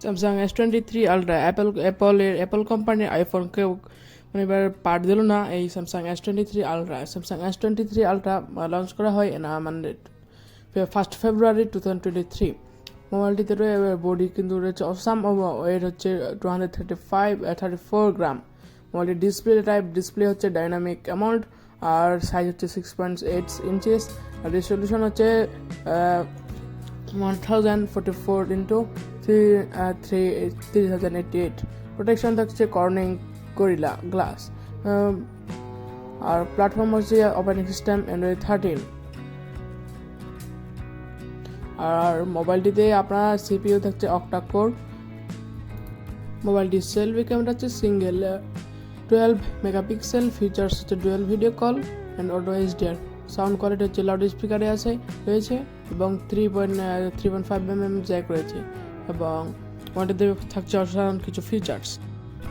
Samsung S23 ultra Apple কোম্পানির আইফোনকেও মানে এবার পার্ট দিল না এই Samsung S23 ultra. Samsung S23 ultra launch করা হয় না মানে 1 ফেব্রুয়ারি 2023। মোবাইলটিতে বডি কিন্তু রয়েছে অসাম, ওয়েট হচ্ছে 234 গ্রাম। মোবাইলটির ডিসপ্লে হচ্ছে ডাইনামিক অ্যামোল্ড, আর সাইজ হচ্ছে 6.8 ইঞ্চেস, আর রেজলিউশন হচ্ছে 1044 ইন্টু 3088। প্রোটেকশন থাকছে কর্নিং গরিলা গ্লাস, আর প্ল্যাটফর্ম হচ্ছে অপারেটিং সিস্টেম অ্যান্ড্রয়েড 13। আর মোবাইলটিতে আপনার সিপিইউ থাকছে অক্টা কোর। মোবাইলটির সেলফি ক্যামেরা হচ্ছে সিঙ্গেল 12 মেগাপিক্সেল, ফিচার্স হচ্ছে dual video call and auto HDR. Sound quality হচ্ছে লাউড স্পিকারে রয়েছে এবং 3.5 জ্যাক রয়েছে, এবং মোবাইলটিতে থাকছে অসাধারণ কিছু ফিচার্স।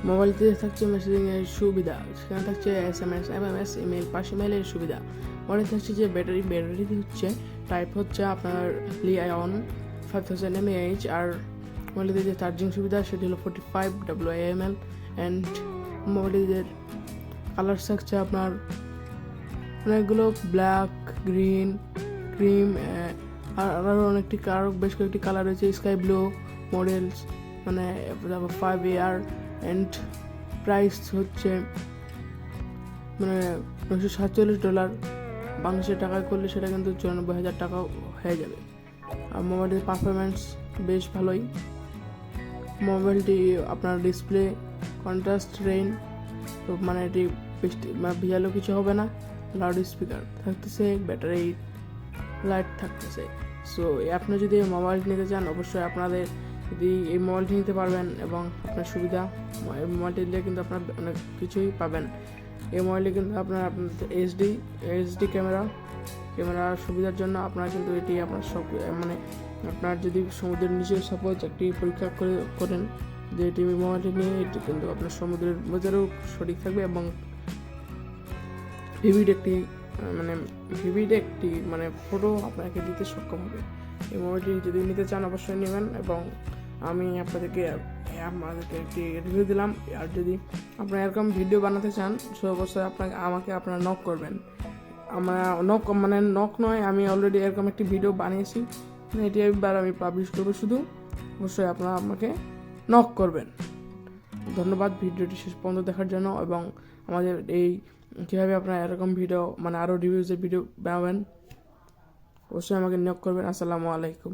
মোবাইলটিতে থাকছে মেসেজিংয়ের সুবিধা, সেখানে থাকছে SMS, MMS, ইমেল, পাশ ইমেলের সুবিধা। মোবাইলে থাকছে যে ব্যাটারি হচ্ছে টাইপ হচ্ছে আপনার লিআইন 5000 mAh, আর মোবাইলটিতে যে চার্জিং সুবিধা সেটি হলো 45 WAML। অ্যান্ড মোবাইলটির কালার থাকছে আপনার অনেকগুলো ব্ল্যাক, গ্রিন, ক্রিম, আর আরও বেশ কয়েকটি কালার রয়েছে, স্কাই ব্লু মডেলস, মানে 5AR। অ্যান্ড প্রাইস হচ্ছে মানে $947, বাংলাদেশের টাকায় করলে সেটা কিন্তু 94,000 টাকা হয়ে যাবে। আর মোবাইলটির পারফরমেন্স বেশ ভালোই। মোবাইলটি আপনার ডিসপ্লে কন্ট্রাস্ট রেইন, তো মানে এটি ভিজালেও কিছু হবে না। লাউড স্পিকার থাকতেছে, ব্যাটারি লাইট থাকতেছে। সো আপনি যদি এই মোবাইলটি নিতে চান, অবশ্যই আপনাদের যদি এই মোবাইলটি নিতে পারবেন এবং আপনার সুবিধা, এই মোবাইলটি দিলে কিন্তু আপনার অনেক কিছুই পাবেন। এই মোবাইলে কিন্তু আপনার এইচডি ক্যামেরার সুবিধার জন্য আপনার কিন্তু এটি আপনার সব মানে আপনার যদি সমুদ্রের নিচে সাপোজ একটি পরীক্ষা করেন যে এটি মোবাইলটি নিয়ে, এটি কিন্তু আপনার সমুদ্রের মধ্যেও সঠিক থাকবে এবং ভিভিড একটি মানে ফটো আপনাকে দিতে সক্ষম হবে। এই মোবাইলটি যদি নিতে চান অবশ্যই নেবেন, এবং আমি আপনাদেরকে একটি রিভিউ দিলাম। আর যদি আপনারা এরকম ভিডিও বানাতে চান, সে অবশ্যই আমাকে আপনারা নক করবেন। নক নয়, আমি অলরেডি এরকম একটি ভিডিও বানিয়েছি, এটি একবার আমি পাবলিশ করবো শুধু। অবশ্যই আপনারা আমাকে নক করবেন। ধন্যবাদ ভিডিওটি শেষ পর্যন্ত দেখার জন্য, এবং আমাদের এই কীভাবে আপনারা এরকম ভিডিও মানে আরও রিভিউজের ভিডিও বানাবেন, অবশ্যই আমাকে নক করবেন। আসসালামু আলাইকুম।